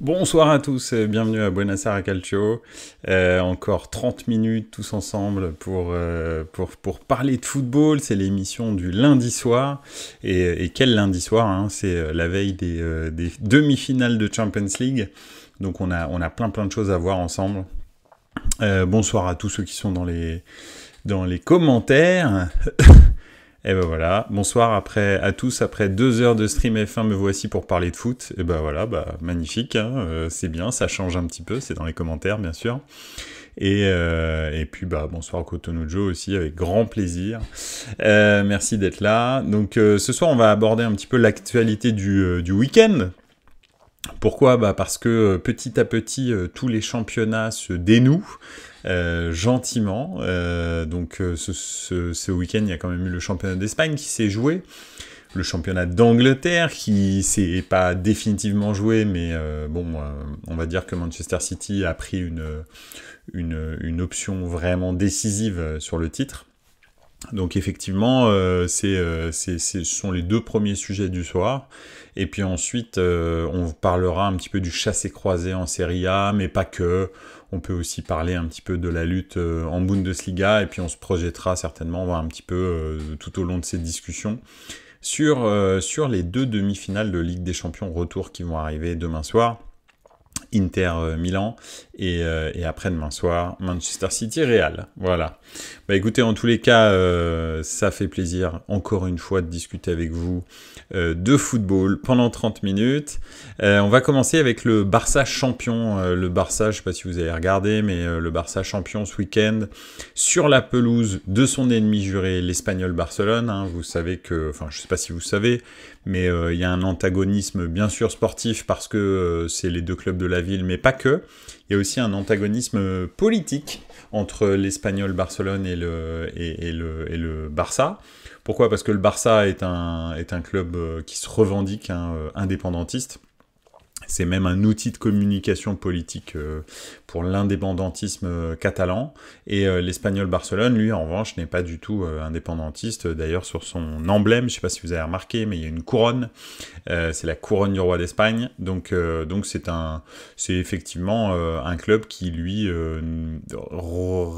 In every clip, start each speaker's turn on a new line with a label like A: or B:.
A: Bonsoir à tous, bienvenue à Buenos Aires Calcio. Encore 30 minutes tous ensemble pour parler de football. C'est l'émission du lundi soir. Et quel lundi soir, hein, c'est la veille des demi-finales de Champions League. Donc on a plein de choses à voir ensemble. Bonsoir à tous ceux qui sont dans les commentaires. Et ben voilà, bonsoir à tous, après 2 heures de stream F1, me voici pour parler de foot. Et ben voilà, magnifique, hein, c'est bien, ça change un petit peu, c'est dans les commentaires bien sûr. Et puis bonsoir Cotonou Joe aussi, avec grand plaisir. Merci d'être là. Donc ce soir on va aborder un petit peu l'actualité du week-end. Pourquoi ? Parce que petit à petit, tous les championnats se dénouent gentiment. Ce week-end, il y a quand même eu le championnat d'Espagne qui s'est joué. Le championnat d'Angleterre qui s'est pas définitivement joué, mais on va dire que Manchester City a pris une option vraiment décisive sur le titre. Donc effectivement, ce sont les 2 premiers sujets du soir. Et puis ensuite, on parlera un petit peu du chassé-croisé en Serie A, mais pas que. On peut aussi parler un petit peu de la lutte en Bundesliga, et puis on se projettera certainement voir un petit peu tout au long de ces discussions sur les 2 demi-finales de Ligue des Champions retour qui vont arriver demain soir. Inter Milan et après-demain soir Manchester City Real. Voilà. Écoutez, en tous les cas, ça fait plaisir encore une fois de discuter avec vous de football pendant 30 minutes. On va commencer avec le Barça champion. Le Barça, je ne sais pas si vous avez regardé, mais le Barça champion ce week-end sur la pelouse de son ennemi juré, l'Espagnol Barcelone. Hein. Vous savez que, enfin, je ne sais pas si vous savez, mais il y a un antagonisme bien sûr sportif parce que c'est les 2 clubs de la ville, mais pas que. Il y a aussi un antagonisme politique entre l'Espagnol Barcelone et le Barça. Pourquoi ? Parce que le Barça est un club qui se revendique indépendantiste. C'est même un outil de communication politique pour l'indépendantisme catalan. Et l'Espagnol Barcelone, lui, en revanche, n'est pas du tout indépendantiste. D'ailleurs, sur son emblème, je ne sais pas si vous avez remarqué, mais il y a une couronne. C'est la couronne du roi d'Espagne. Donc c'est effectivement un club qui, lui,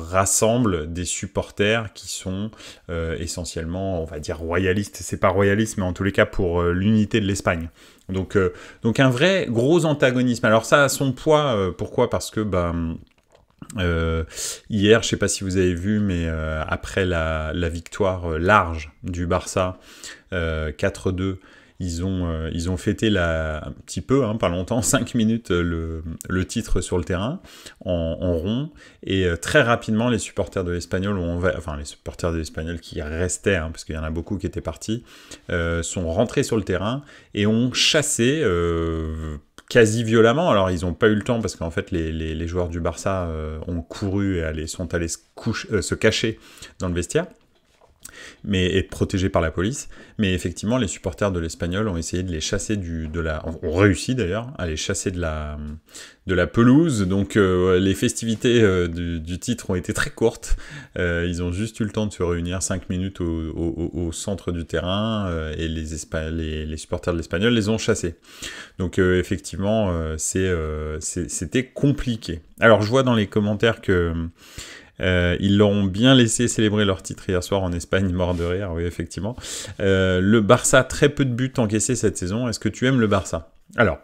A: rassemble des supporters qui sont essentiellement, on va dire, royalistes. C'est pas royaliste, mais en tous les cas pour l'unité de l'Espagne. Donc un vrai gros antagonisme. Alors ça a son poids, pourquoi ? Parce que hier, je sais pas si vous avez vu, mais après la victoire large du Barça, 4-2, ils ont fêté un petit peu, pas longtemps, 5 minutes, le titre sur le terrain, en rond, et très rapidement, les supporters de l'Espagnol, les supporters de l'Espagnol qui restaient, parce qu'il y en a beaucoup qui étaient partis, sont rentrés sur le terrain et ont chassé quasi violemment. Alors ils n'ont pas eu le temps parce qu'en fait les joueurs du Barça ont couru et sont allés se cacher dans le vestiaire, mais être protégés par la police. Mais effectivement, les supporters de l'Espagnol ont essayé de les chasser ont réussi d'ailleurs à les chasser de la pelouse. Donc les festivités du titre ont été très courtes. Ils ont juste eu le temps de se réunir 5 minutes au centre du terrain et les supporters de l'Espagnol les ont chassés. Donc effectivement, c'était compliqué. Alors je vois dans les commentaires que ils l'auront bien laissé célébrer leur titre hier soir en Espagne, mort de rire, oui, effectivement. Le Barça, très peu de buts encaissés cette saison. Est-ce que tu aimes le Barça ? Alors,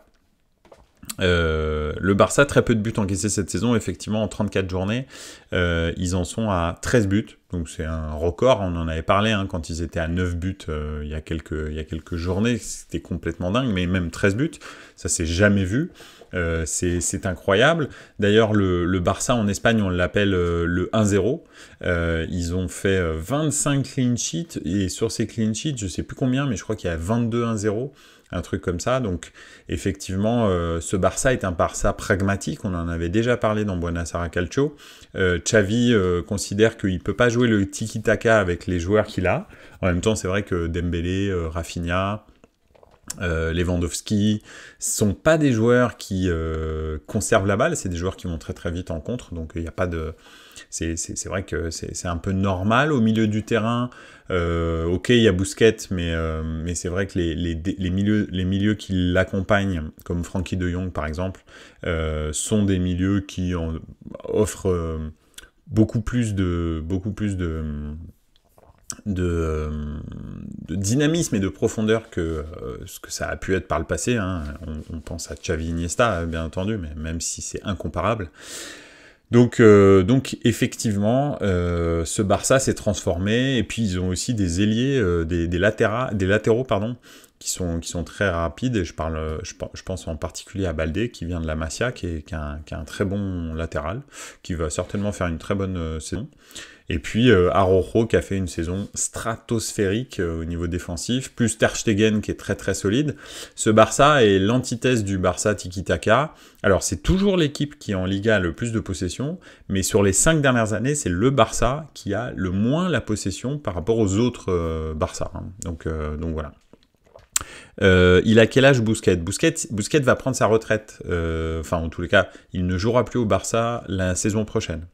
A: le Barça, très peu de buts encaissés cette saison, effectivement, en 34 journées. Ils en sont à 13 buts, donc c'est un record. On en avait parlé quand ils étaient à 9 buts il y a quelques journées. C'était complètement dingue, mais même 13 buts, ça s'est jamais vu. C'est incroyable. D'ailleurs, le Barça en Espagne, on l'appelle le 1-0. Ils ont fait 25 clean sheets, et sur ces clean sheets, je sais plus combien, mais je crois qu'il y a 22 1-0, un truc comme ça. Donc, effectivement, ce Barça est un Barça pragmatique. On en avait déjà parlé dans Buenos Aires Calcio. Xavi considère qu'il ne peut pas jouer le tiki-taka avec les joueurs qu'il a. En même temps, c'est vrai que Dembélé, Rafinha, Lewandowski, sont pas des joueurs qui conservent la balle, c'est des joueurs qui vont très très vite en contre, donc il n'y a pas de... C'est vrai que c'est un peu normal au milieu du terrain. Ok, il y a Busquets, mais c'est vrai que les milieux qui l'accompagnent, comme Frenkie de Jong par exemple, sont des milieux qui offrent beaucoup plus de dynamisme et de profondeur que ce que ça a pu être par le passé. Hein. On pense à Xavi, Iniesta, bien entendu, mais même si c'est incomparable. Donc effectivement, ce Barça s'est transformé, et puis ils ont aussi des ailiers, des latéraux, pardon, qui sont très rapides, et je pense en particulier à Baldé, qui vient de la Masia, qui est un très bon latéral, qui va certainement faire une très bonne saison. Et puis Araujo qui a fait une saison stratosphérique au niveau défensif, plus Ter Stegen qui est très très solide. Ce Barça est l'antithèse du Barça tiki-taka. Alors c'est toujours l'équipe qui en Liga a le plus de possession, mais sur les 5 dernières années, c'est le Barça qui a le moins la possession par rapport aux autres Barça. Hein. Donc voilà. Il a quel âge Busquets va prendre sa retraite. Enfin, en tous les cas, il ne jouera plus au Barça la saison prochaine.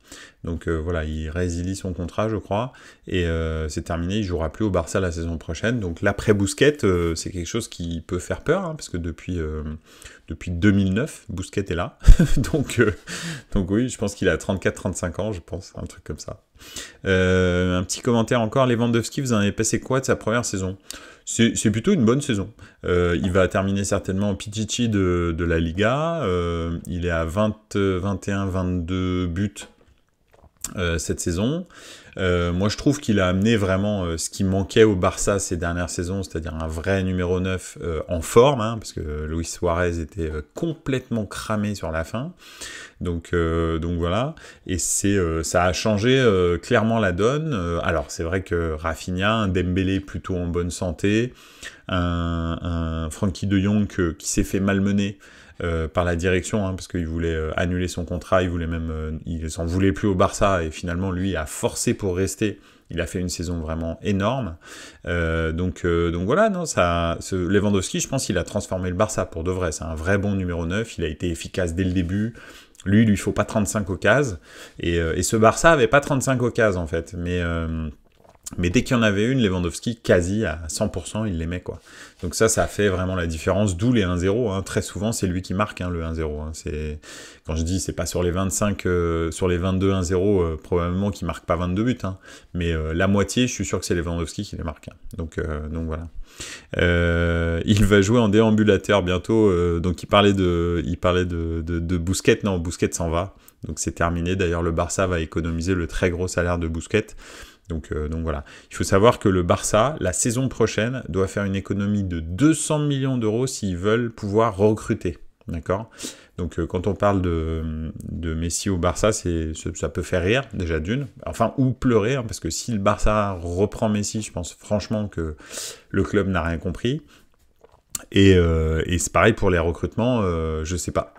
A: Donc voilà, il résilie son contrat, je crois, et c'est terminé, il jouera plus au Barça la saison prochaine. Donc l'après Busquets, c'est quelque chose qui peut faire peur, hein, parce que depuis 2009, Busquets est là. donc oui, je pense qu'il a 34-35 ans, je pense, un truc comme ça. Un petit commentaire encore, Lewandowski, vous en avez passé quoi de sa première saison ? C'est plutôt une bonne saison. Il va terminer certainement au Pichichi de la Liga. Il est à 21-22 buts cette saison. Moi, je trouve qu'il a amené vraiment ce qui manquait au Barça ces dernières saisons, c'est-à-dire un vrai numéro 9 en forme, hein, parce que Luis Suarez était complètement cramé sur la fin. Donc voilà, et ça a changé clairement la donne. Alors c'est vrai que Rafinha, un Dembélé plutôt en bonne santé, un Frenkie de Jong qui s'est fait malmener par la direction, hein, parce qu'il voulait annuler son contrat, il s'en voulait plus au Barça, et finalement lui a forcé pour rester. Il a fait une saison vraiment énorme. Donc voilà, non, Lewandowski, je pense qu'il a transformé le Barça pour de vrai. C'est un vrai bon numéro 9, il a été efficace dès le début. Lui, il faut pas 35 occasions. Et ce Barça avait pas 35 occasions, en fait. Mais dès qu'il y en avait une, Lewandowski, quasi à 100%, il les met, quoi. Donc ça fait vraiment la différence, d'où les 1-0. Hein. Très souvent, c'est lui qui marque, hein, le 1-0. Hein. Quand je dis, c'est pas sur les 25, sur les 22 1-0, probablement qu'il marque pas 22 buts. Hein. Mais la moitié, je suis sûr que c'est Lewandowski qui les marque. Hein. Donc voilà. Il va jouer en déambulateur bientôt. Donc il parlait de Busquets. Non, Busquets s'en va. Donc c'est terminé. D'ailleurs, le Barça va économiser le très gros salaire de Busquets. Donc voilà. Il faut savoir que le Barça, la saison prochaine, doit faire une économie de 200 millions d'euros s'ils veulent pouvoir recruter. D'accord ? Donc quand on parle de Messi au Barça, ça peut faire rire, déjà d'une. Enfin, ou pleurer, hein, parce que si le Barça reprend Messi, je pense franchement que le club n'a rien compris. Et c'est pareil pour les recrutements, je sais pas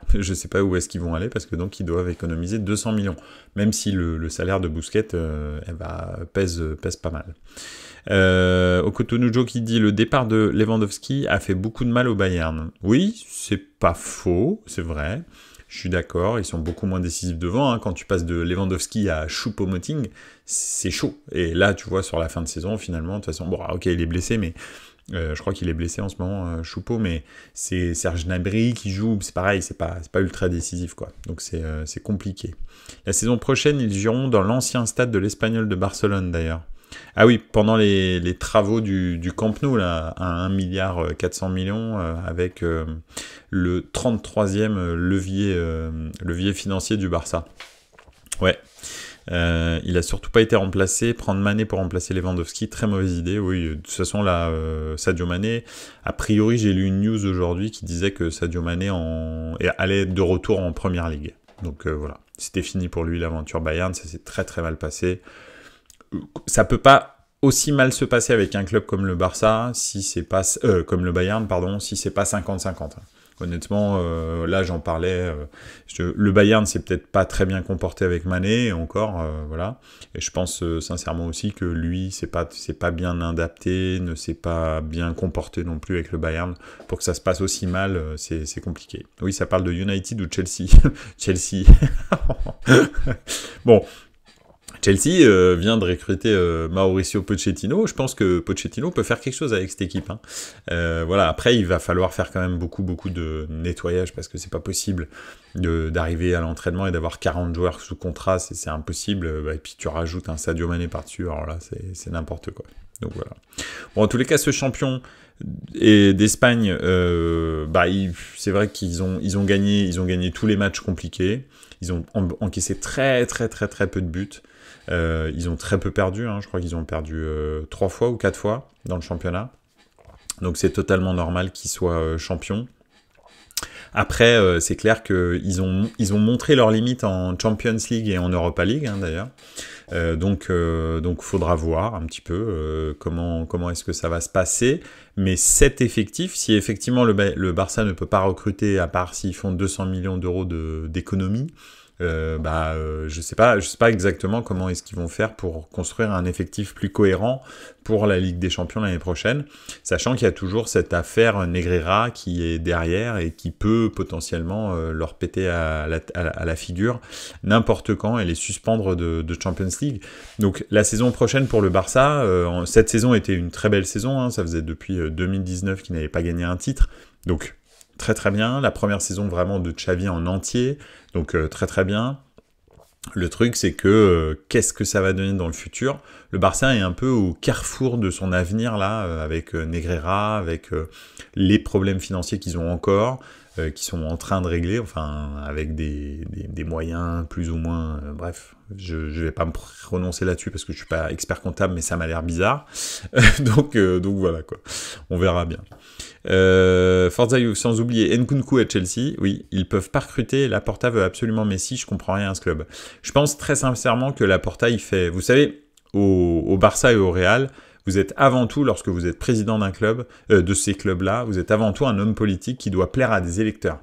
A: où est-ce qu'ils vont aller, parce que donc ils doivent économiser 200 millions, même si le salaire de Busquets pèse pas mal. Okotonujo qui dit le départ de Lewandowski a fait beaucoup de mal au Bayern. Oui, c'est pas faux, c'est vrai. Je suis d'accord, ils sont beaucoup moins décisifs devant. Hein. Quand tu passes de Lewandowski à Choupo-Moting, c'est chaud. Et là, tu vois, sur la fin de saison, finalement, de toute façon, bon, ok, il est blessé, mais je crois qu'il est blessé en ce moment, Choupo, mais c'est Serge Gnabry qui joue, c'est pareil, c'est pas ultra décisif, quoi. Donc c'est compliqué. La saison prochaine, ils joueront dans l'ancien stade de l'Espagnol de Barcelone, d'ailleurs. Ah oui, pendant les travaux du Camp Nou, là, à 1,4 milliard avec le 33e levier financier du Barça. Ouais. Il a surtout pas été remplacé. Prendre Mané pour remplacer Lewandowski, très mauvaise idée. Oui, de toute façon là, Sadio Mané, a priori j'ai lu une news aujourd'hui qui disait que Sadio Mané allait être de retour en Première Ligue. Donc voilà, c'était fini pour lui l'aventure Bayern, ça s'est très très mal passé. Ça peut pas aussi mal se passer avec un club comme le Barça, si c'est pas comme le Bayern, pardon, si c'est pas 50-50. Honnêtement, là j'en parlais, le Bayern s'est peut-être pas très bien comporté avec Mané, encore, voilà. Et je pense sincèrement aussi que lui, c'est pas bien adapté, ne s'est pas bien comporté non plus avec le Bayern. Pour que ça se passe aussi mal, c'est compliqué. Oui, ça parle de United ou de Chelsea. Chelsea. Bon. Chelsea vient de recruter Mauricio Pochettino. Je pense que Pochettino peut faire quelque chose avec cette équipe. Hein. Voilà. Après, il va falloir faire quand même beaucoup de nettoyage parce que c'est pas possible d'arriver à l'entraînement et d'avoir 40 joueurs sous contrat. C'est impossible. Et puis tu rajoutes un Sadio Mané par-dessus. Alors là, c'est n'importe quoi. Donc voilà. Bon, en tous les cas, ce champion d'Espagne, c'est vrai qu'ils ont gagné tous les matchs compliqués. Ils ont encaissé très peu de buts. Ils ont très peu perdu, hein. Je crois qu'ils ont perdu 3 fois ou 4 fois dans le championnat. Donc c'est totalement normal qu'ils soient champions. Après, c'est clair qu'ils ont montré leurs limites en Champions League et en Europa League, hein, d'ailleurs. Donc faudra voir un petit peu comment est-ce que ça va se passer. Mais cet effectif, si effectivement le Barça ne peut pas recruter, à part s'ils font 200 millions d'euros d'économie, je sais pas exactement comment est-ce qu'ils vont faire pour construire un effectif plus cohérent pour la Ligue des Champions l'année prochaine, sachant qu'il y a toujours cette affaire Negreira qui est derrière et qui peut potentiellement leur péter à la figure n'importe quand et les suspendre de Champions League. Donc la saison prochaine pour le Barça, cette saison était une très belle saison, hein, ça faisait depuis 2019 qu'ils n'avaient pas gagné un titre, donc très bien. La première saison vraiment de Xavi en entier, donc très bien. Le truc, c'est que qu'est-ce que ça va donner dans le futur? Le Barça est un peu au carrefour de son avenir, là, avec Negreira, avec les problèmes financiers qu'ils ont encore, qui sont en train de régler, enfin, avec des moyens plus ou moins... bref, je vais pas me prononcer là-dessus parce que je suis pas expert comptable, mais ça m'a l'air bizarre. donc voilà, quoi. On verra bien. Forza Youth, sans oublier Nkunku à Chelsea, oui, ils peuvent pas recruter, Laporta veut absolument Messi, je comprends rien à ce club. Je pense très sincèrement que Laporta, il fait... Vous savez, au Barça et au Real, vous êtes avant tout, lorsque vous êtes président d'un club, de ces clubs-là, vous êtes avant tout un homme politique qui doit plaire à des électeurs.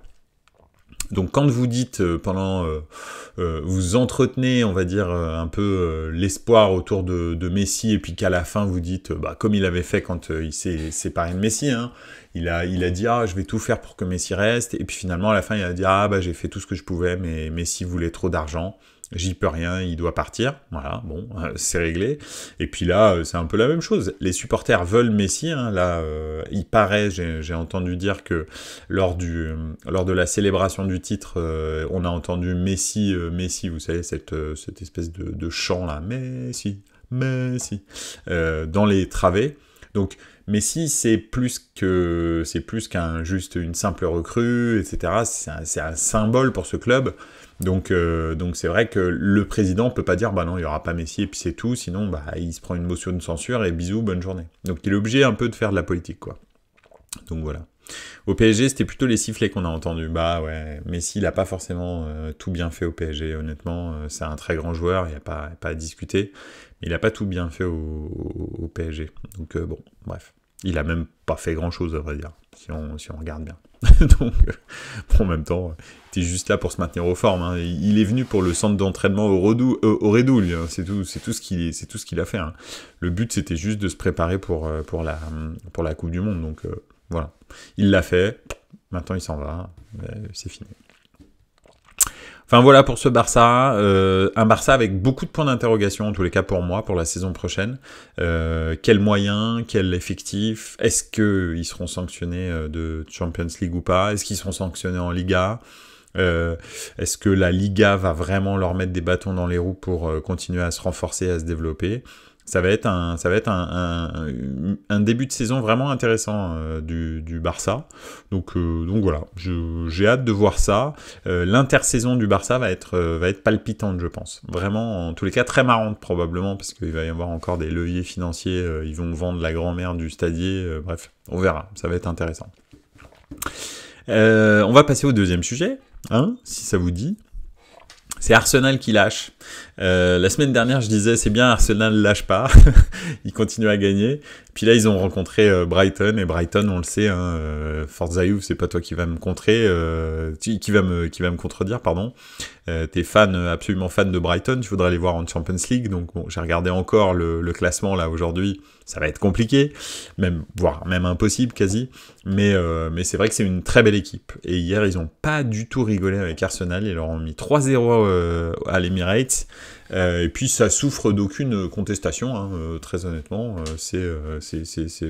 A: Donc quand vous dites vous entretenez, on va dire, un peu l'espoir autour de Messi, et puis qu'à la fin vous dites, comme il avait fait quand il s'est séparé de Messi, hein, il a dit je vais tout faire pour que Messi reste, et puis finalement à la fin il a dit j'ai fait tout ce que je pouvais, mais Messi voulait trop d'argent. J'y peux rien, il doit partir. Voilà, bon, c'est réglé. Et puis là, c'est un peu la même chose. Les supporters veulent Messi. Hein, là, il paraît, j'ai entendu dire que lors de la célébration du titre, on a entendu Messi, vous savez, cette espèce de chant là, Messi, dans les travées. Donc Messi, c'est plus qu'un juste une simple recrue, etc. C'est un symbole pour ce club. Donc c'est vrai que le président peut pas dire non, il y aura pas Messi et puis c'est tout, sinon il se prend une motion de censure et bisous, bonne journée. Donc il est obligé un peu de faire de la politique, quoi. Donc voilà. Au PSG, c'était plutôt les sifflets qu'on a entendus. Ouais, Messi, il a pas forcément tout bien fait au PSG, honnêtement. C'est un très grand joueur, il n'y a pas à discuter. Mais il a pas tout bien fait au PSG. Donc bon, bref. Il a même pas fait grand-chose, à vrai dire, si on regarde bien. Donc, en même temps, il était juste là pour se maintenir aux formes. Hein. Il est venu pour le centre d'entraînement au Redou, lui. Hein. C'est tout ce qu'il a fait. Hein. Le but, c'était juste de se préparer pour la Coupe du Monde. Donc, voilà. Il l'a fait. Maintenant, il s'en va. C'est fini. Enfin voilà pour ce Barça, un Barça avec beaucoup de points d'interrogation, en tous les cas pour moi, pour la saison prochaine. Quels moyens, quel effectif, est-ce qu'ils seront sanctionnés de Champions League ou pas? Est-ce qu'ils seront sanctionnés en Liga? Est-ce que la Liga va vraiment leur mettre des bâtons dans les roues pour continuer à se renforcer, à se développer? Ça va être un début de saison vraiment intéressant du Barça. Donc voilà, j'ai hâte de voir ça. L'intersaison du Barça va être palpitante, je pense. Vraiment, en tous les cas, très marrante probablement, parce qu'il va y avoir encore des leviers financiers. Ils vont vendre la grand-mère du stadier. Bref, on verra. Ça va être intéressant. On va passer au deuxième sujet, hein, si ça vous dit. C'est Arsenal qui lâche. La semaine dernière, je disais, c'est bien, Arsenal lâche pas, ils continuent à gagner. Puis là, ils ont rencontré Brighton, et Brighton, on le sait, hein, Forza Juve, c'est pas toi qui va me contrer, qui va me contredire, pardon. T'es absolument fan de Brighton, tu voudrais aller voir en Champions League, donc bon, j'ai regardé encore le classement là aujourd'hui, ça va être compliqué, voire même impossible quasi, mais c'est vrai que c'est une très belle équipe. Et hier, ils ont pas du tout rigolé avec Arsenal, ils leur ont mis 3-0 à l'Emirates. Et puis ça souffre d'aucune contestation, hein, très honnêtement.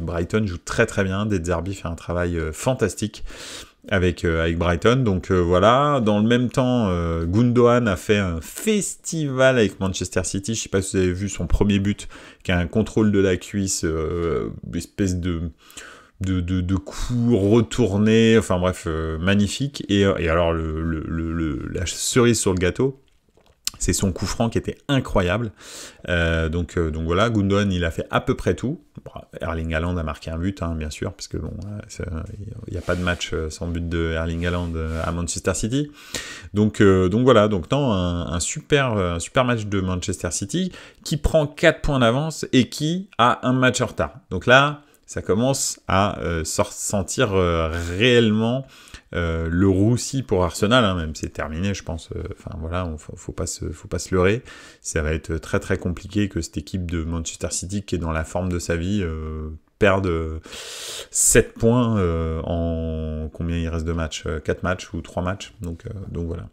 A: Brighton joue très très bien. De Zerbi fait un travail fantastique avec Brighton. Donc voilà. Dans le même temps, Gundogan a fait un festival avec Manchester City. Je sais pas si vous avez vu son premier but, qui a un contrôle de la cuisse, espèce de coups retournés. Enfin bref, magnifique. Et alors la cerise sur le gâteau, c'est son coup franc qui était incroyable. Donc voilà, Gundogan, il a fait à peu près tout. Bon, Erling Haaland a marqué un but, hein, bien sûr, parce que bon, il n'y a pas de match sans but de Erling Haaland à Manchester City. Donc voilà, donc non, un super match de Manchester City qui prend 4 points d'avance et qui a un match en retard. Donc là, ça commence à se sentir réellement le roussi pour Arsenal, hein, même c'est terminé, je pense. Enfin voilà, faut pas se leurrer. Ça va être très très compliqué que cette équipe de Manchester City, qui est dans la forme de sa vie, perde 7 points en combien il reste de matchs, 4 matchs ou 3 matchs. Donc voilà.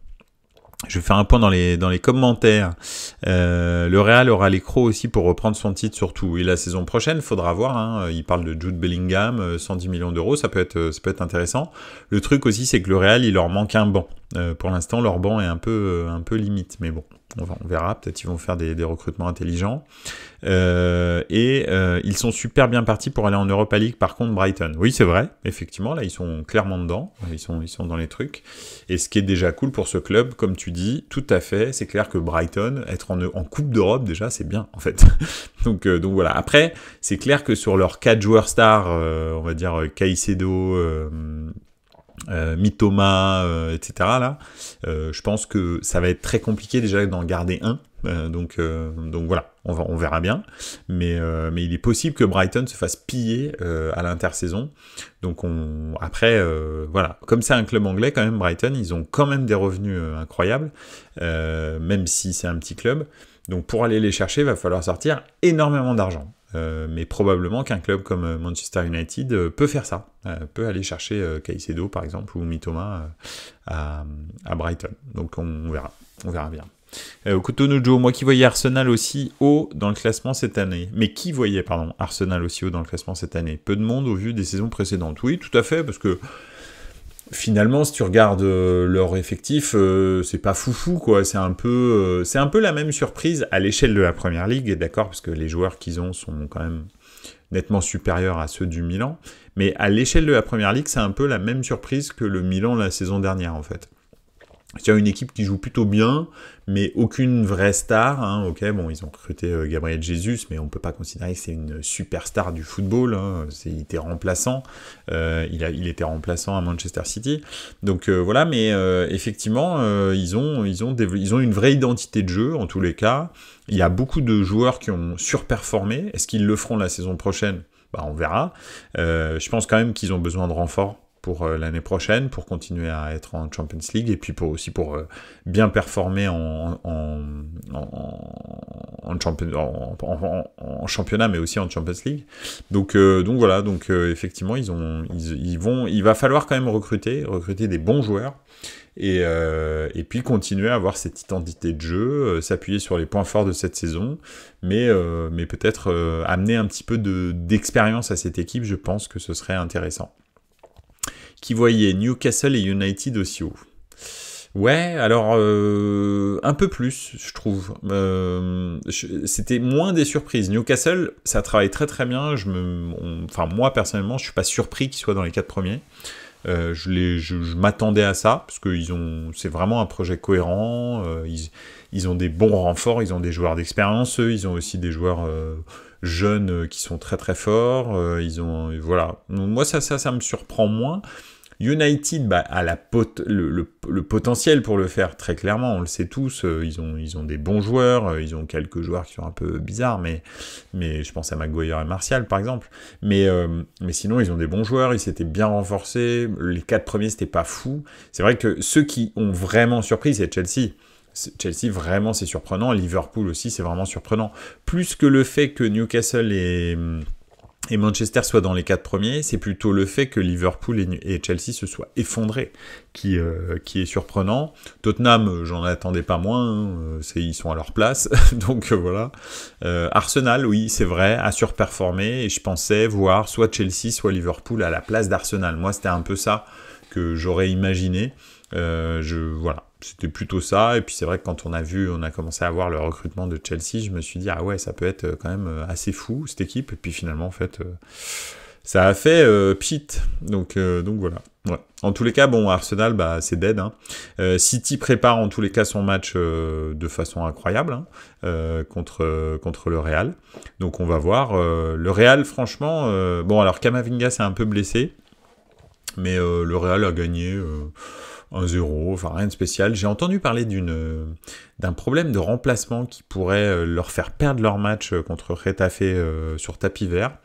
A: Je vais faire un point dans les commentaires. Le Real aura les crocs aussi pour reprendre son titre surtout. Et la saison prochaine, faudra voir. Hein, il parle de Jude Bellingham, 110 millions d'euros, ça peut être intéressant. Le truc aussi, c'est que le Real, il leur manque un banc. Pour l'instant, leur banc est un peu limite, mais bon, on verra. Peut-être qu'ils vont faire des recrutements intelligents. Ils sont super bien partis pour aller en Europa League. Par contre, Brighton, oui, c'est vrai. Effectivement, là, ils sont clairement dedans. Ils sont dans les trucs. Et ce qui est déjà cool pour ce club, comme tu dis, tout à fait. C'est clair que Brighton, être en Coupe d'Europe déjà, c'est bien en fait. donc voilà. Après, c'est clair que sur leurs 4 joueurs stars, on va dire Caicedo, Mitoma, etc. là, je pense que ça va être très compliqué déjà d'en garder un. Donc voilà, on verra bien. Mais il est possible que Brighton se fasse piller à l'intersaison. Donc après, voilà, comme c'est un club anglais quand même, Brighton, ils ont quand même des revenus incroyables, même si c'est un petit club. Donc pour aller les chercher, il va falloir sortir énormément d'argent. Mais probablement qu'un club comme Manchester United peut faire ça, peut aller chercher Caicedo par exemple ou Mitoma à Brighton. Donc on verra bien. Kutonujo, moi qui voyais Arsenal aussi haut dans le classement cette année. Mais qui voyait, Arsenal aussi haut dans le classement cette année? Peu de monde au vu des saisons précédentes. Oui, tout à fait, parce que finalement, si tu regardes leur effectif, c'est pas foufou, quoi. C'est un peu la même surprise à l'échelle de la Première Ligue, d'accord, parce que les joueurs qu'ils ont sont quand même nettement supérieurs à ceux du Milan. Mais à l'échelle de la Première Ligue, c'est un peu la même surprise que le Milan la saison dernière, en fait. Il y a une équipe qui joue plutôt bien, mais aucune vraie star. Hein. Ok, bon, ils ont recruté Gabriel Jesus, mais on peut pas considérer que c'est une superstar du football. Hein. Il était remplaçant. Il était remplaçant à Manchester City. Donc voilà, mais effectivement, ils ont une vraie identité de jeu en tous les cas. Il y a beaucoup de joueurs qui ont surperformé. Est-ce qu'ils le feront la saison prochaine? Bah, on verra. Je pense quand même qu'ils ont besoin de renforts pour l'année prochaine, pour continuer à être en Champions League, et puis pour bien performer en championnat, mais aussi en Champions League. Donc voilà, effectivement, il va falloir quand même recruter des bons joueurs, et puis continuer à avoir cette identité de jeu, s'appuyer sur les points forts de cette saison, mais peut-être amener un petit peu d'expérience à cette équipe. Je pense que ce serait intéressant. Qui voyait Newcastle et United aussi haut. Ouais, alors un peu plus, je trouve. C'était moins des surprises. Newcastle, ça travaille très très bien. Moi personnellement, je suis pas surpris qu'ils soient dans les 4 premiers. Je m'attendais à ça parce que c'est vraiment un projet cohérent. Ils ont des bons renforts, ils ont des joueurs d'expérience. Ils ont aussi des joueurs jeunes qui sont très très forts. Voilà. Donc, moi ça me surprend moins. United a le potentiel pour le faire, très clairement, on le sait tous, ils ont des bons joueurs, ils ont quelques joueurs qui sont un peu bizarres, mais je pense à Maguire et Martial, par exemple, mais sinon, ils ont des bons joueurs, ils s'étaient bien renforcés, les 4 premiers, c'était pas fou. C'est vrai que ceux qui ont vraiment surpris, c'est Chelsea. Chelsea, vraiment, c'est surprenant. Liverpool aussi, c'est vraiment surprenant. Plus que le fait que Newcastle et Manchester soient dans les 4 premiers, c'est plutôt le fait que Liverpool et Chelsea se soient effondrés qui est surprenant. Tottenham, j'en attendais pas moins, ils sont à leur place, donc voilà. Arsenal, oui, c'est vrai, a surperformé, et je pensais voir soit Chelsea, soit Liverpool à la place d'Arsenal. Moi, c'était un peu ça que j'aurais imaginé. Voilà. C'était plutôt ça, et puis c'est vrai que quand on a commencé à voir le recrutement de Chelsea, je me suis dit, ah ouais, ça peut être quand même assez fou, cette équipe, et puis finalement, en fait, ça a fait pchit, donc voilà. Ouais. En tous les cas, bon, Arsenal, c'est dead, hein. City prépare en tous les cas son match de façon incroyable, hein, contre le Real, donc on va voir. Le Real, franchement, bon, alors Camavinga s'est un peu blessé, mais le Real a gagné 1-0, enfin rien de spécial. J'ai entendu parler d'un problème de remplacement qui pourrait leur faire perdre leur match contre Getafe sur tapis vert,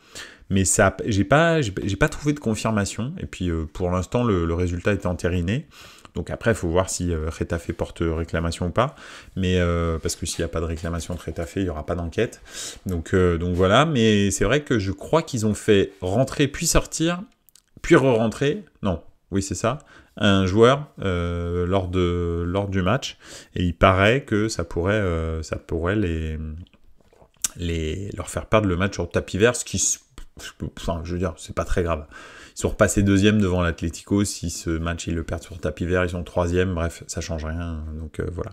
A: mais ça, j'ai pas trouvé de confirmation, et puis pour l'instant le résultat est entériné. Donc après, il faut voir si Getafe porte réclamation ou pas, mais parce que s'il n'y a pas de réclamation de Getafe, il n'y aura pas d'enquête. Donc voilà, mais c'est vrai que je crois qu'ils ont fait rentrer puis sortir, puis re-rentrer. Non, oui c'est ça. Un joueur lors du match, et il paraît que ça pourrait leur faire perdre le match sur tapis vert, ce qui, enfin, je veux dire, c'est pas très grave. Ils sont repassés 2e devant l'Atlético. Si ce match ils le perdent sur tapis vert, ils sont 3e. Bref, ça change rien. Donc voilà.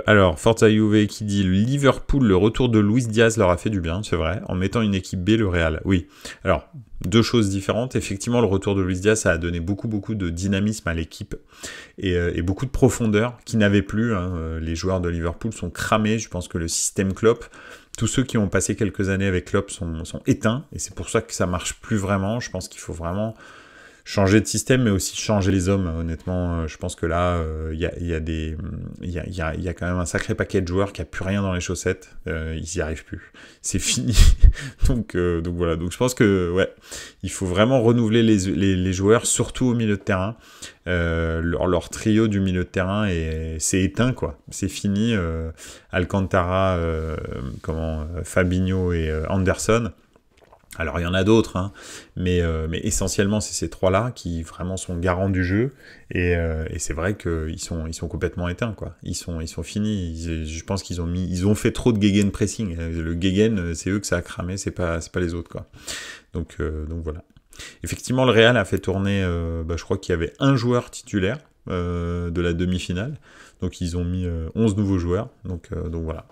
A: Alors, Forza Juve qui dit Liverpool, le retour de Luis Diaz leur a fait du bien, c'est vrai, en mettant une équipe B, le Real. Oui, alors, 2 choses différentes. Effectivement, le retour de Luis Diaz, ça a donné beaucoup de dynamisme à l'équipe et beaucoup de profondeur qui n'avait plus. Hein. Les joueurs de Liverpool sont cramés. Je pense que le système Klopp, tous ceux qui ont passé quelques années avec Klopp sont éteints, et c'est pour ça que ça marche plus vraiment. Je pense qu'il faut vraiment changer de système, mais aussi changer les hommes. Honnêtement, je pense que là, il y a quand même un sacré paquet de joueurs qui a plus rien dans les chaussettes. Ils y arrivent plus. C'est fini. donc voilà. Donc je pense que ouais, il faut vraiment renouveler les joueurs, surtout au milieu de terrain. Leur trio du milieu de terrain c'est éteint, quoi. C'est fini. Alcantara, Fabinho et Anderson. Alors il y en a d'autres, hein, mais essentiellement c'est ces 3-là qui vraiment sont garants du jeu, et c'est vrai qu'ils sont complètement éteints, quoi. Ils sont finis. Je pense qu'ils ont fait trop de gegenpressing. Le gegen, c'est eux que ça a cramé, c'est pas les autres, quoi. Donc voilà. Effectivement, le Real a fait tourner, je crois qu'il y avait un joueur titulaire de la demi-finale, donc ils ont mis 11 nouveaux joueurs, donc voilà.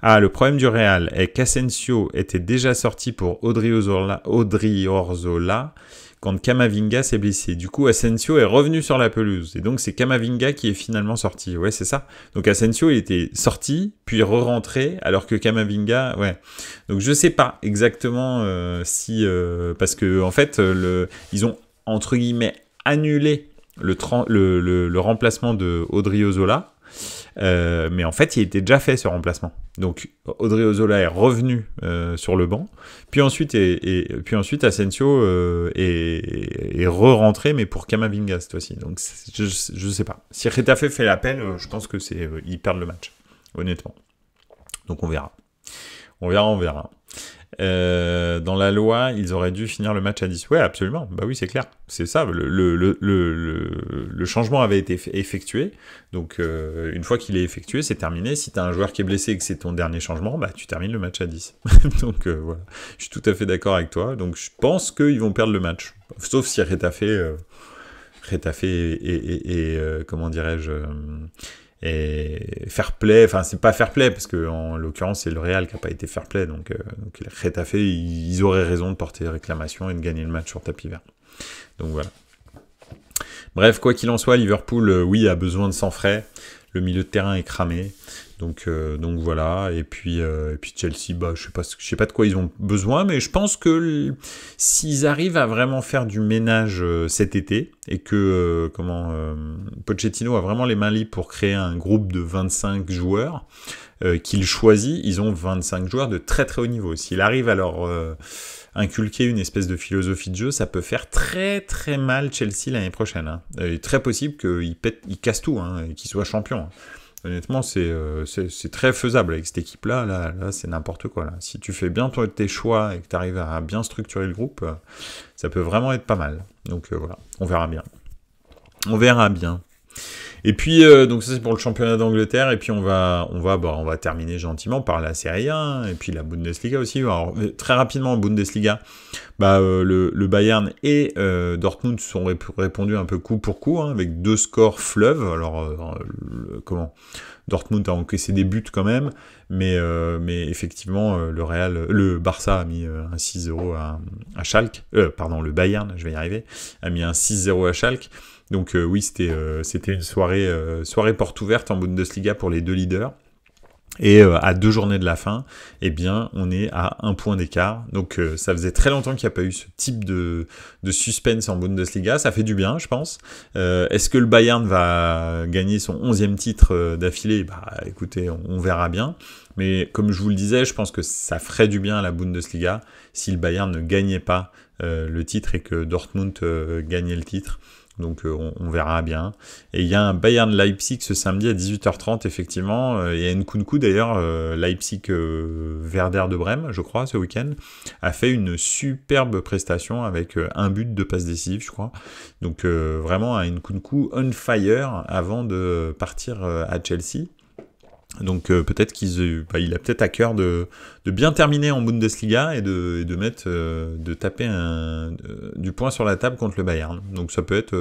A: Ah, le problème du Real est qu'Asensio était déjà sorti pour Odriozola quand Camavinga s'est blessé. Du coup, Asensio est revenu sur la pelouse. Et donc, c'est Camavinga qui est finalement sorti. Ouais, c'est ça. Donc, Asensio, il était sorti, puis re-rentré, alors que Camavinga, ouais. Donc, je sais pas exactement si... parce que, en fait, ils ont, entre guillemets, annulé le remplacement de Odriozola. Mais en fait, il était déjà fait ce remplacement. Donc, Odriozola est revenu sur le banc. Puis ensuite, Asensio est re-rentré, mais pour Camavinga cette fois-ci. Donc, je sais pas. Si Getafe fait l'appel, je pense que ils perdent le match, honnêtement. Donc, on verra. On verra. Dans la loi, ils auraient dû finir le match à 10. Ouais, absolument. Bah oui, c'est clair. C'est ça. Le changement avait été effectué. Donc, une fois qu'il est effectué, c'est terminé. Si tu as un joueur qui est blessé et que c'est ton dernier changement, bah tu termines le match à 10. Donc, voilà. Je suis tout à fait d'accord avec toi. Donc, je pense qu'ils vont perdre le match. Sauf si Getafe comment dirais-je... et fair play, enfin c'est pas fair play parce que en l'occurrence c'est le Real qui a pas été fair play, donc Getafe ils auraient raison de porter réclamation et de gagner le match sur tapis vert. Donc voilà. Bref, quoi qu'il en soit, Liverpool oui a besoin de sang frais. le milieu de terrain est cramé. Donc voilà, et puis Chelsea, bah, je sais pas de quoi ils ont besoin, mais je pense que s'ils arrivent à vraiment faire du ménage cet été, et que Pochettino a vraiment les mains libres pour créer un groupe de 25 joueurs, qu'il choisit, ils ont 25 joueurs de très très haut niveau. S'il arrive à leur inculquer une espèce de philosophie de jeu, ça peut faire très très mal Chelsea l'année prochaine. Hein. Il est très possible qu'ils cassent tout, hein, et qu'ils soient champions. Hein. Honnêtement, c'est très faisable avec cette équipe-là. Là, c'est n'importe quoi. Là. Si tu fais bien tes choix et que tu arrives à bien structurer le groupe, ça peut vraiment être pas mal. Donc voilà, on verra bien. On verra bien. Et puis, donc ça c'est pour le championnat d'Angleterre, et puis on va terminer gentiment par la Serie A, et puis la Bundesliga aussi. Alors, très rapidement, en Bundesliga, le Bayern et Dortmund se sont répondus un peu coup pour coup, hein, avec 2 scores fleuves. Alors, Dortmund a encaissé des buts quand même, mais effectivement, le Barça a mis un 6-0 à Schalke, le Bayern, je vais y arriver, a mis un 6-0 à Schalke. Donc oui, c'était une soirée porte ouverte en Bundesliga pour les 2 leaders. Et à 2 journées de la fin, eh bien, on est à 1 point d'écart. Donc ça faisait très longtemps qu'il n'y a pas eu ce type de suspense en Bundesliga. Ça fait du bien, je pense. Est-ce que le Bayern va gagner son 11e titre d'affilée? Bah écoutez, on verra bien. Mais comme je vous le disais, je pense que ça ferait du bien à la Bundesliga si le Bayern ne gagnait pas le titre et que Dortmund gagnait le titre. Donc on verra bien. Et il y a un Bayern-Leipzig ce samedi à 18h30, effectivement. Il y a Nkunku d'ailleurs, Leipzig-Werder de Brême, je crois, ce week-end, a fait une superbe prestation avec un but, 2 passes décisives, je crois. Donc vraiment un Nkunku on fire avant de partir à Chelsea. Donc peut-être il a peut-être à cœur de bien terminer en Bundesliga et de taper du poing sur la table contre le Bayern. Donc ça peut être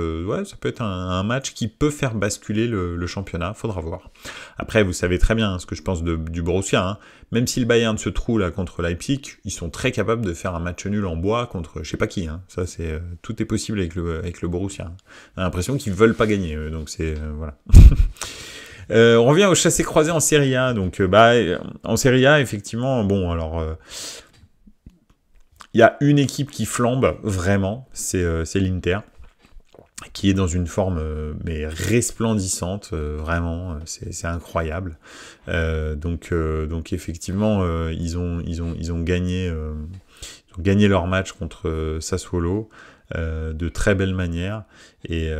A: un match qui peut faire basculer le championnat, faudra voir. Après vous savez très bien ce que je pense du Borussia, hein. Même si le Bayern se trouve là contre Leipzig, ils sont très capables de faire un match nul en bois contre je sais pas qui, hein. Ça c'est tout est possible avec le Borussia. Hein. On a l'impression qu'ils veulent pas gagner, donc c'est voilà. On revient au chassé-croisé en Serie A. Donc, en Serie A, effectivement, il y a une équipe qui flambe vraiment, c'est l'Inter, qui est dans une forme mais resplendissante, vraiment, c'est incroyable. Donc effectivement, ils ont gagné leur match contre Sassuolo. De très belle manière et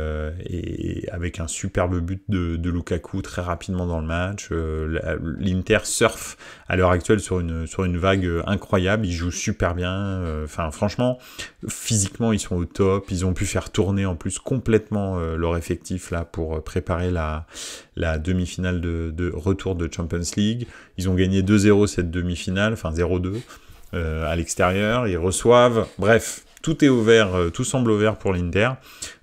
A: avec un superbe but de Lukaku très rapidement dans le match. L'Inter surfe à l'heure actuelle sur une vague incroyable, ils jouent super bien, franchement physiquement ils sont au top, ils ont pu faire tourner en plus complètement leur effectif là pour préparer la demi-finale de retour de Champions League. Ils ont gagné 2-0 cette demi-finale, 0-2 à l'extérieur, ils reçoivent, bref, tout est ouvert, tout semble ouvert pour l'Inter.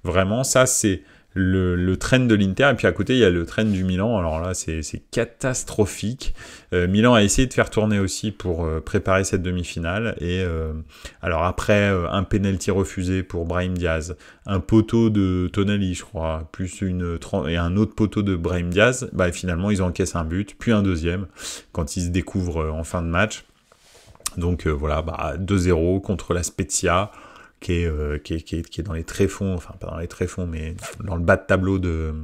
A: Vraiment, ça c'est le train de l'Inter. Et puis à côté, il y a le train du Milan. Alors là, c'est catastrophique. Milan a essayé de faire tourner aussi pour préparer cette demi-finale. Et alors après, un penalty refusé pour Brahim Diaz, un poteau de Tonali, je crois, plus et un autre poteau de Brahim Diaz. Finalement, ils encaissent un but, puis un deuxième, quand ils se découvrent en fin de match. Donc 2-0 contre la Spezia, qui est dans les tréfonds, pas dans les tréfonds, mais dans le bas de tableau de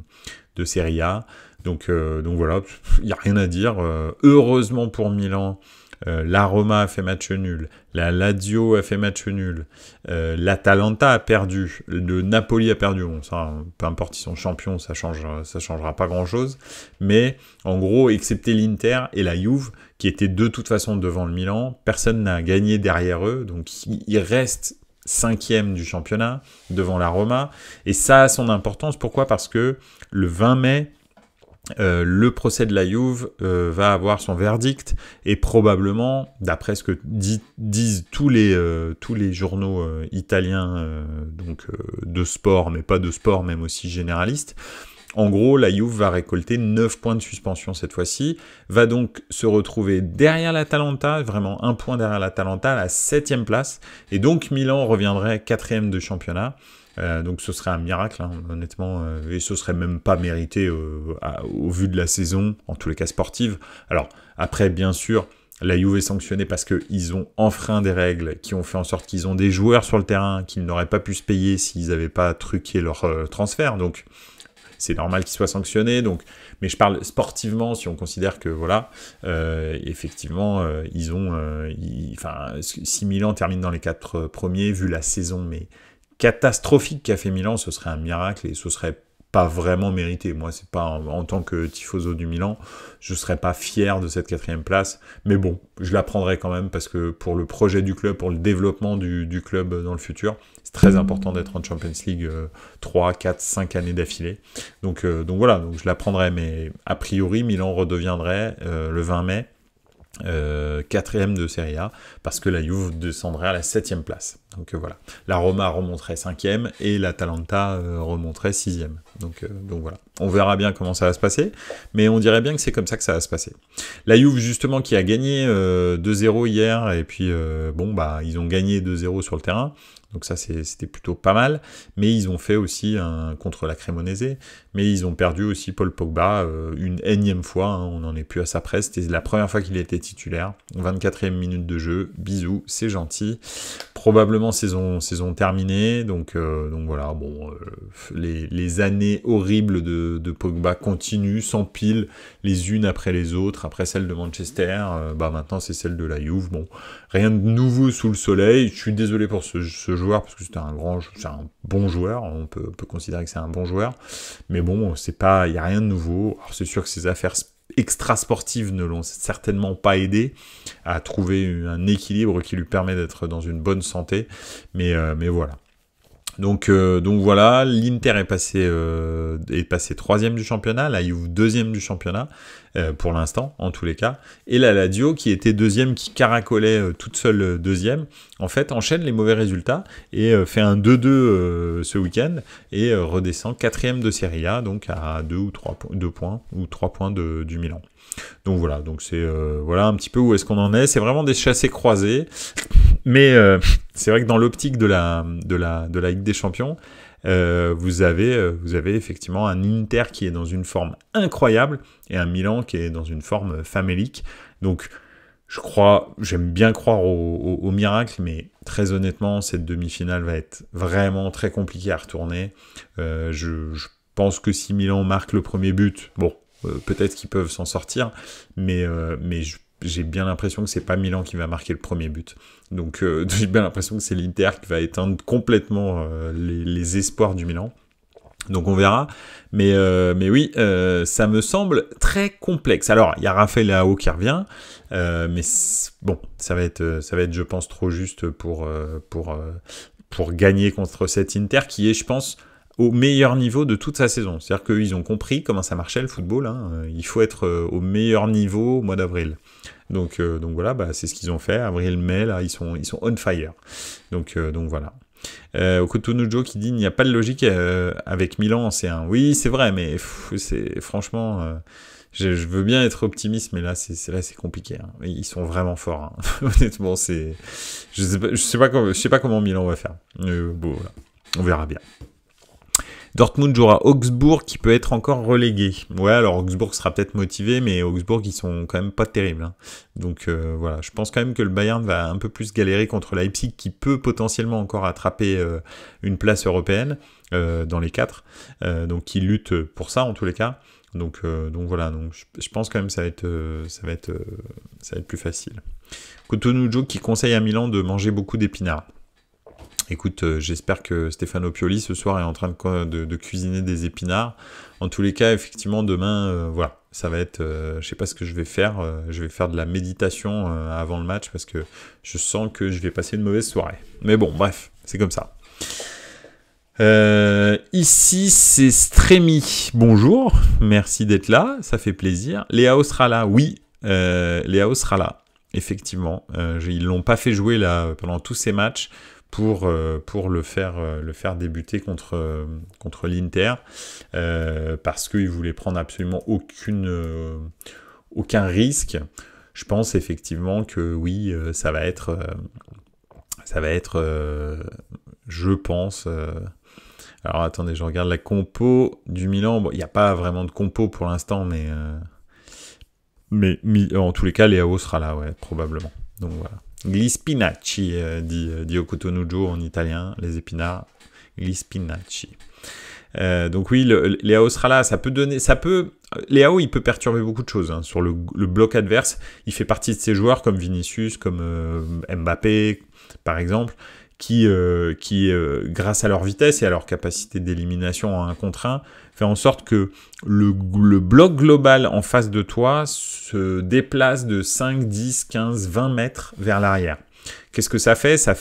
A: Serie A. Donc voilà, il n'y a rien à dire. Heureusement pour Milan, la Roma a fait match nul, la Lazio a fait match nul, l'Atalanta a perdu, le Napoli a perdu. Bon, ça, peu importe, ils sont champions, ça changera pas grand-chose. Mais en gros, excepté l'Inter et la Juve, qui étaient de toute façon devant le Milan, personne n'a gagné derrière eux, donc ils restent 5e du championnat devant la Roma, et ça a son importance. Pourquoi ? Parce que le 20 mai, le procès de la Juve va avoir son verdict, et probablement, d'après ce que disent tous les journaux italiens, de sport, mais pas de sport, même aussi généralistes, en gros, la Juve va récolter 9 points de suspension cette fois-ci, va donc se retrouver derrière l'Atalanta, vraiment 1 point derrière l'Atalanta, à la 7e place, et donc Milan reviendrait 4e de championnat, Donc ce serait un miracle, hein, honnêtement, et ce serait même pas mérité au vu de la saison, en tous les cas sportive. Alors après, bien sûr, la Juve est sanctionnée parce qu'ils ont enfreint des règles qui ont fait en sorte qu'ils ont des joueurs sur le terrain qui n'auraient pas pu se payer s'ils n'avaient pas truqué leur transfert. Donc c'est normal qu'ils soient sanctionnés. Donc, mais je parle sportivement, si on considère que voilà, effectivement, ils ont, si Milan termine dans les 4 premiers, vu la saison mais catastrophique qu'a fait Milan, ce serait un miracle et ce serait pas vraiment mérité. Moi, c'est pas en tant que tifoso du Milan, je serais pas fier de cette 4e place, mais bon, je la prendrai quand même parce que pour le projet du club, pour le développement du club dans le futur, c'est très important d'être en Champions League 3, 4, 5 années d'affilée. Donc voilà, donc je la prendrai, mais a priori, Milan redeviendrait le 20 mai 4e de Serie A, parce que la Juve descendrait à la 7e place. Donc voilà. La Roma remonterait 5e et l'Atalanta remonterait 6e. Donc voilà. On verra bien comment ça va se passer, mais on dirait bien que c'est comme ça que ça va se passer. La Juve, justement, qui a gagné 2-0 hier, et puis ils ont gagné 2-0 sur le terrain. Donc ça, c'était plutôt pas mal. Mais ils ont fait aussi contre la Cremonese. Mais ils ont perdu aussi Paul Pogba une énième fois. Hein, on n'en est plus à sa presse. C'était la première fois qu'il était titulaire. 24e minute de jeu. Bisous, c'est gentil. Probablement saison terminée. Donc voilà, bon, les années horribles de Pogba continuent, s'empilent les unes après les autres. Après celle de Manchester, maintenant c'est celle de la Juve. Bon, rien de nouveau sous le soleil. Je suis désolé pour ce joueur parce que c'est un bon joueur. On peut considérer que c'est un bon joueur. Mais bon, il y a rien de nouveau. Alors c'est sûr que ces affaires extra-sportives ne l'ont certainement pas aidé à trouver un équilibre qui lui permet d'être dans une bonne santé. Mais voilà. Donc voilà, l'Inter est passé 3e du championnat, la Juve 2e du championnat, pour l'instant, en tous les cas. Et la Lazio, qui était 2e, qui caracolait toute seule 2e, en fait, enchaîne les mauvais résultats et fait un 2-2 ce week-end et redescend 4e de Serie A, donc à 2 points ou 3 points du Milan. Donc voilà, donc c'est voilà un petit peu où est-ce qu'on en est. C'est vraiment des chassés croisés, mais c'est vrai que dans l'optique de la Ligue des Champions, vous avez effectivement un Inter qui est dans une forme incroyable et un Milan qui est dans une forme famélique. Donc j'aime bien croire au miracle, mais très honnêtement, cette demi-finale va être vraiment très compliquée à retourner. Je pense que si Milan marque le premier but, bon, peut-être qu'ils peuvent s'en sortir, mais j'ai bien l'impression que c'est pas Milan qui va marquer le premier but. Donc j'ai bien l'impression que c'est l'Inter qui va éteindre complètement les espoirs du Milan. Donc on verra, mais oui, ça me semble très complexe. Alors il y a Raphaël Leao qui revient, mais bon, ça va être, je pense, trop juste pour gagner contre cet Inter qui est, je pense, au meilleur niveau de toute sa saison. C'est-à-dire qu'ils ont compris comment ça marchait le football. Hein. Il faut être au meilleur niveau au mois d'avril. Donc voilà, c'est ce qu'ils ont fait. Avril, mai, là, ils sont on fire. Donc voilà. Okotonujo qui dit il n'y a pas de logique avec Milan en C1. Oui, c'est vrai, mais franchement, je veux bien être optimiste, mais là c'est compliqué. Hein. Ils sont vraiment forts. Hein. Honnêtement, je sais pas comment Milan va faire. Bon, voilà. On verra bien. Dortmund jouera Augsbourg qui peut être encore relégué. Ouais, alors Augsbourg sera peut-être motivé, mais Augsbourg ils sont quand même pas terribles. Hein. Donc voilà, je pense quand même que le Bayern va un peu plus galérer contre Leipzig qui peut potentiellement encore attraper une place européenne dans les 4. Donc qui lutte pour ça en tous les cas. Donc voilà, donc je pense quand même que ça va être plus facile. Cotonujo qui conseille à Milan de manger beaucoup d'épinards. Écoute, j'espère que Stefano Pioli ce soir est en train de cuisiner des épinards. En tous les cas, effectivement, demain, voilà, ça va être, je sais pas ce que je vais faire. Je vais faire de la méditation avant le match parce que je sens que je vais passer une mauvaise soirée. Mais bon, bref, c'est comme ça. Ici, c'est Strémy. Bonjour, merci d'être là, ça fait plaisir. Léao sera là, oui, Léao sera là, effectivement. Ils l'ont pas fait jouer là pendant tous ces matchs. Pour le faire débuter contre l'Inter parce qu'il voulait prendre absolument aucun risque. Je pense effectivement que oui, ça va être je pense Alors attendez, je regarde la compo du Milan. Bon, il n'y a pas vraiment de compo pour l'instant, mais en tous les cas, Leao sera là, ouais, probablement. Donc voilà. Gli spinaci, dit Okutonujo en italien, les épinards. Gli spinaci. Donc oui, Leao sera là. Leao, il peut perturber beaucoup de choses hein, sur le bloc adverse. Il fait partie de ces joueurs comme Vinicius, comme Mbappé, par exemple, qui grâce à leur vitesse et à leur capacité d'élimination en 1 contre 1, fait en sorte que le bloc global en face de toi se déplace de 5, 10, 15, 20 mètres vers l'arrière. Qu'est-ce que ça fait ? Ça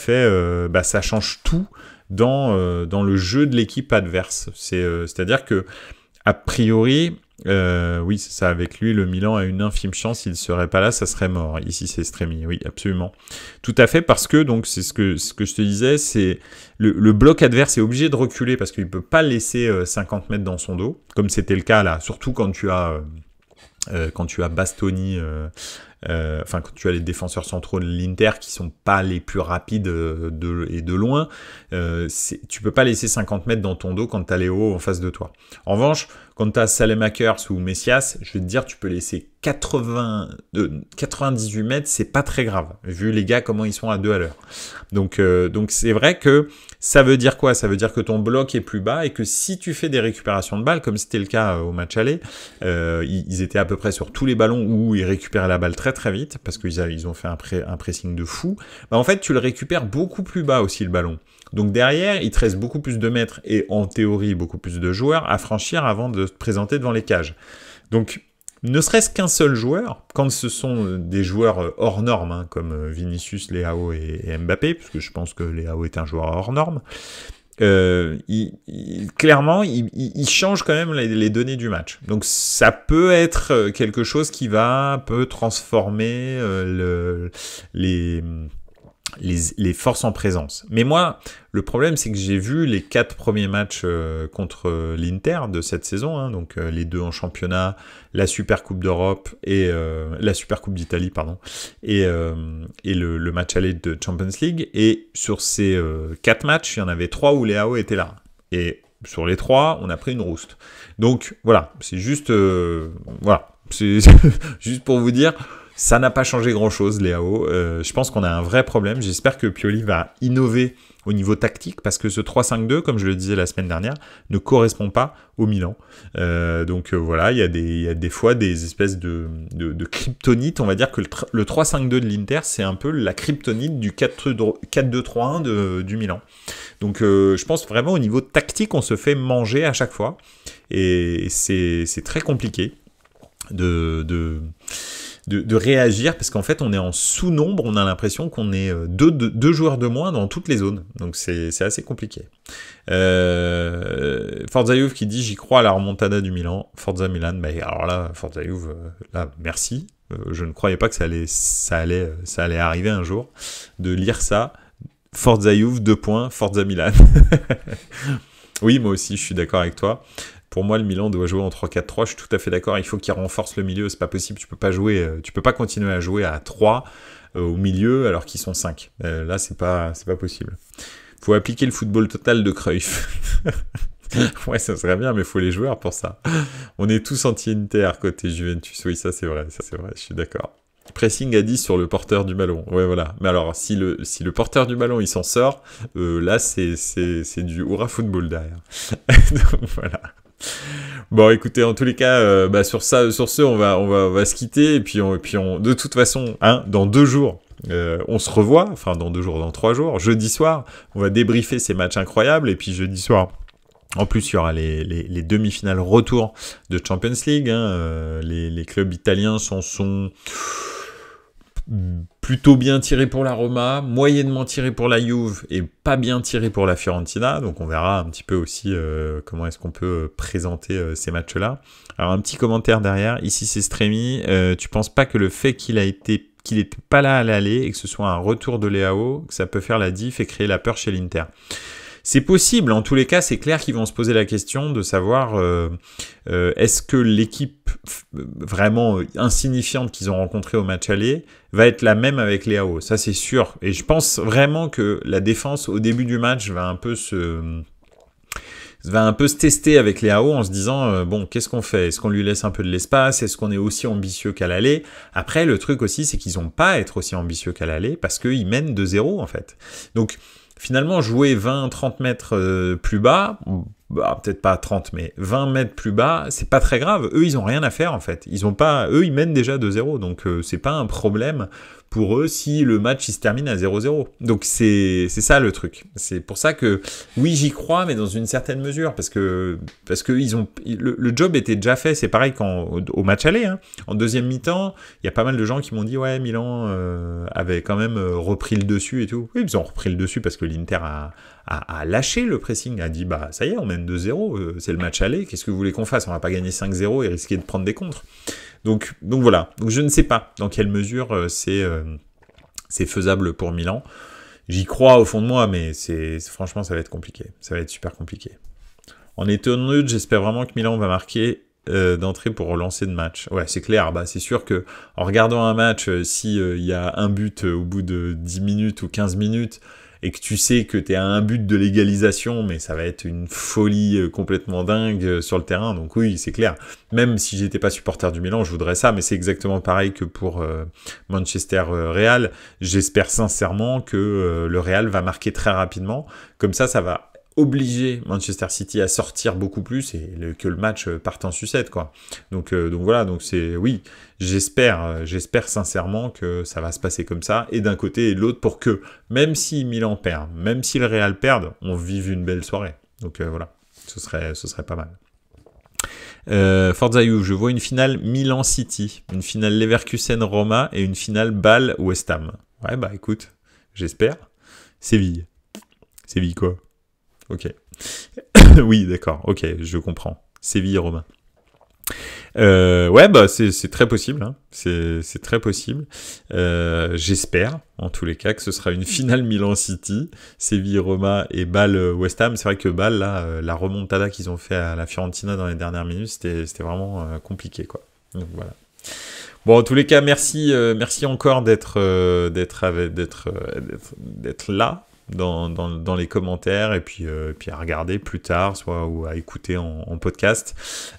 A: change tout dans le jeu de l'équipe adverse. C'est-à-dire que, a priori, oui, c'est ça, avec lui, le Milan a une infime chance, il ne serait pas là, ça serait mort. Ici, c'est Stremi, oui, absolument. Tout à fait, parce que, donc, c'est ce que je te disais, c'est le bloc adverse est obligé de reculer parce qu'il ne peut pas laisser 50 mètres dans son dos, comme c'était le cas là, surtout quand tu as Bastoni, quand tu as les défenseurs centraux de l'Inter qui sont pas les plus rapides et de loin, tu peux pas laisser 50 mètres dans ton dos quand tu as Léo en face de toi. En revanche, quand tu as Saelemaekers ou Messias, je vais te dire, tu peux laisser 98 mètres, c'est pas très grave, vu les gars comment ils sont à 2 à l'heure. Donc c'est vrai que ça veut dire quoi ? Ça veut dire que ton bloc est plus bas et que si tu fais des récupérations de balles, comme c'était le cas au match aller, ils étaient à peu près sur tous les ballons où ils récupéraient la balle très très vite, parce qu'ils ont fait un pressing de fou. Bah, en fait, tu le récupères beaucoup plus bas aussi le ballon. Donc derrière, il te reste beaucoup plus de mètres et en théorie beaucoup plus de joueurs à franchir avant de se présenter devant les cages. Donc ne serait-ce qu'un seul joueur, quand ce sont des joueurs hors normes, hein, comme Vinicius, Leao et Mbappé, puisque je pense que Leao est un joueur hors norme, clairement, il change quand même les données du match. Donc ça peut être quelque chose qui peut transformer les forces en présence. Mais moi, le problème, c'est que j'ai vu les 4 premiers matchs contre l'Inter de cette saison, hein, donc les 2 en championnat, la Super Coupe d'Europe et la Super Coupe d'Italie, pardon, et le match aller de Champions League. Et sur ces 4 matchs, il y en avait 3 où Leao était là. Et sur les 3, on a pris une rouste. Donc voilà, c'est juste, c'est juste pour vous dire. Ça n'a pas changé grand-chose, Leao. Je pense qu'on a un vrai problème. J'espère que Pioli va innover au niveau tactique, parce que ce 3-5-2, comme je le disais la semaine dernière, ne correspond pas au Milan. Voilà, il y a des fois des espèces de kryptonite. On va dire que le 3-5-2 de l'Inter, c'est un peu la kryptonite du 4-2-3-1 du Milan. Donc je pense vraiment au niveau tactique, on se fait manger à chaque fois. Et c'est très compliqué de réagir, parce qu'en fait on est en sous-nombre, on a l'impression qu'on est deux joueurs de moins dans toutes les zones, donc c'est assez compliqué. Forza Juve qui dit j'y crois à la remontada du Milan. Forza Milan, bah alors là Forza Juve, là merci, je ne croyais pas que ça allait arriver un jour de lire ça. Forza Juve, 2 points, Forza Milan. Oui, moi aussi je suis d'accord avec toi. Pour moi, le Milan doit jouer en 3-4-3. Je suis tout à fait d'accord. Il faut qu'il renforce le milieu. C'est pas possible. Tu peux pas continuer à jouer à 3 au milieu alors qu'ils sont 5. Là, c'est pas possible. Faut appliquer le football total de Cruyff. Ouais, ça serait bien, mais il faut les joueurs pour ça. On est tous anti-Inter côté Juventus. Oui, ça c'est vrai. Je suis d'accord. Pressing à 10 sur le porteur du ballon. Ouais, voilà. Mais alors, si le porteur du ballon, il s'en sort, là, c'est du hurrah football derrière. Donc, voilà. Bon, écoutez, en tous les cas, sur ce, on va se quitter, et puis de toute façon, hein, dans 2 jours, on se revoit, enfin dans 2 jours, dans 3 jours, jeudi soir, on va débriefer ces matchs incroyables, et puis jeudi soir, en plus, il y aura les demi-finales retour de Champions League, hein, les clubs italiens sont plutôt bien tiré pour la Roma, moyennement tiré pour la Juve et pas bien tiré pour la Fiorentina. Donc on verra un petit peu aussi comment est-ce qu'on peut présenter ces matchs-là. Alors un petit commentaire derrière. Ici c'est Stremi. Tu penses pas que le fait qu'il était pas là à l'aller et que ce soit un retour de Leao, que ça peut faire la diff et créer la peur chez l'Inter? C'est possible, en tous les cas, c'est clair qu'ils vont se poser la question de savoir est-ce que l'équipe vraiment insignifiante qu'ils ont rencontrée au match aller va être la même avec Leao. Ça, c'est sûr. Et je pense vraiment que la défense, au début du match, va un peu va un peu se tester avec Leao en se disant bon, qu'est-ce qu'on fait? Est-ce qu'on lui laisse un peu de l'espace? Est-ce qu'on est aussi ambitieux qu'à l'aller? Après, le truc aussi, c'est qu'ils n'ont pas à être aussi ambitieux qu'à l'aller parce qu'ils mènent 2-0 en fait. Donc finalement, jouer 20-30 mètres plus bas, bah, peut-être pas 30, mais 20 mètres plus bas, c'est pas très grave. Eux, ils ont rien à faire en fait. Eux, ils mènent déjà 2-0, donc c'est pas un problème pour eux si le match il se termine à 0-0. Donc c'est ça le truc. C'est pour ça que oui, j'y crois, mais dans une certaine mesure, parce que le job était déjà fait. C'est pareil au match aller. Hein. En deuxième mi-temps, il y a pas mal de gens qui m'ont dit ouais, Milan avait quand même repris le dessus et tout. Oui, ils ont repris le dessus parce que l'Inter a lâché le pressing, a dit bah ça y est, on mène 2-0, c'est le match aller, qu'est-ce que vous voulez qu'on fasse? On va pas gagner 5-0 et risquer de prendre des contres. Donc voilà, donc je ne sais pas dans quelle mesure c'est faisable pour Milan. J'y crois au fond de moi, mais franchement ça va être compliqué, ça va être super compliqué. En étonnant, j'espère vraiment que Milan va marquer d'entrée pour relancer de match. Ouais, c'est clair, bah c'est sûr que en regardant un match, si y a un but au bout de 10 minutes ou 15 minutes, et que tu sais que tu es à un but de l'égalisation, mais ça va être une folie complètement dingue sur le terrain, donc oui, c'est clair. Même si j'étais pas supporter du Milan, je voudrais ça, mais c'est exactement pareil que pour Manchester-Real. J'espère sincèrement que le Real va marquer très rapidement, comme ça va obliger Manchester City à sortir beaucoup plus et que le match parte en sucette, quoi. Donc voilà, donc c'est oui, j'espère sincèrement que ça va se passer comme ça, et d'un côté et de l'autre, pour que même si Milan perd, même si le Real perd, on vive une belle soirée. Donc voilà, ce serait pas mal. Forza You, je vois une finale Milan City, une finale Leverkusen Roma et une finale Bâle West Ham. Ouais, bah écoute, j'espère. Séville quoi? Ok. Oui, d'accord. Ok, je comprends. Séville et Romain. Ouais, bah c'est très possible. Hein. C'est très possible. J'espère, en tous les cas, que ce sera une finale Milan City, Séville, Roma et Bâle West Ham. C'est vrai que Bâle, là, la remontada qu'ils ont fait à la Fiorentina dans les dernières minutes, c'était vraiment compliqué, quoi. Donc voilà. Bon, en tous les cas, merci encore d'être là. Dans les commentaires, et puis à regarder plus tard, soit ou à écouter en podcast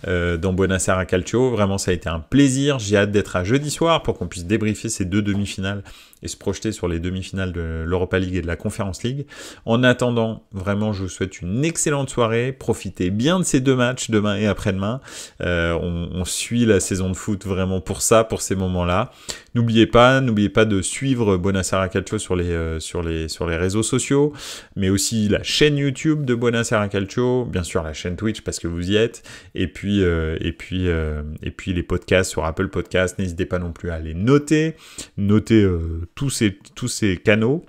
A: dans Buonasera Calcio. Vraiment, ça a été un plaisir. J'ai hâte d'être à jeudi soir pour qu'on puisse débriefer ces deux demi-finales et se projeter sur les demi-finales de l'Europa League et de la Conference League. En attendant, vraiment, je vous souhaite une excellente soirée. Profitez bien de ces deux matchs, demain et après-demain. On suit la saison de foot vraiment pour ça, pour ces moments-là. N'oubliez pas de suivre Buonasera Calcio sur les réseaux sociaux, mais aussi la chaîne YouTube de Buonasera Calcio, bien sûr la chaîne Twitch parce que vous y êtes, et puis les podcasts sur Apple Podcasts. N'hésitez pas non plus à les noter tous ces canaux.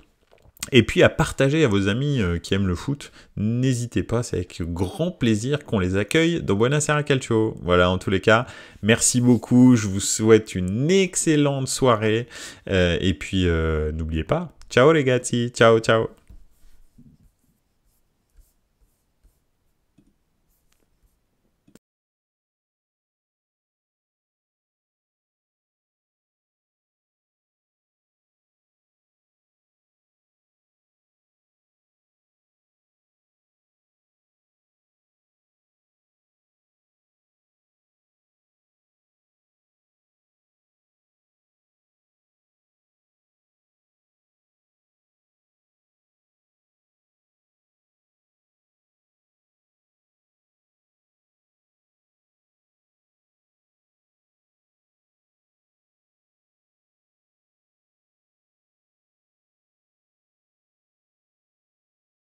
A: Et puis à partager à vos amis qui aiment le foot, n'hésitez pas, c'est avec grand plaisir qu'on les accueille dans Buonasera Calcio. Voilà, en tous les cas, merci beaucoup, je vous souhaite une excellente soirée, et puis n'oubliez pas, ciao les gars, ciao ciao.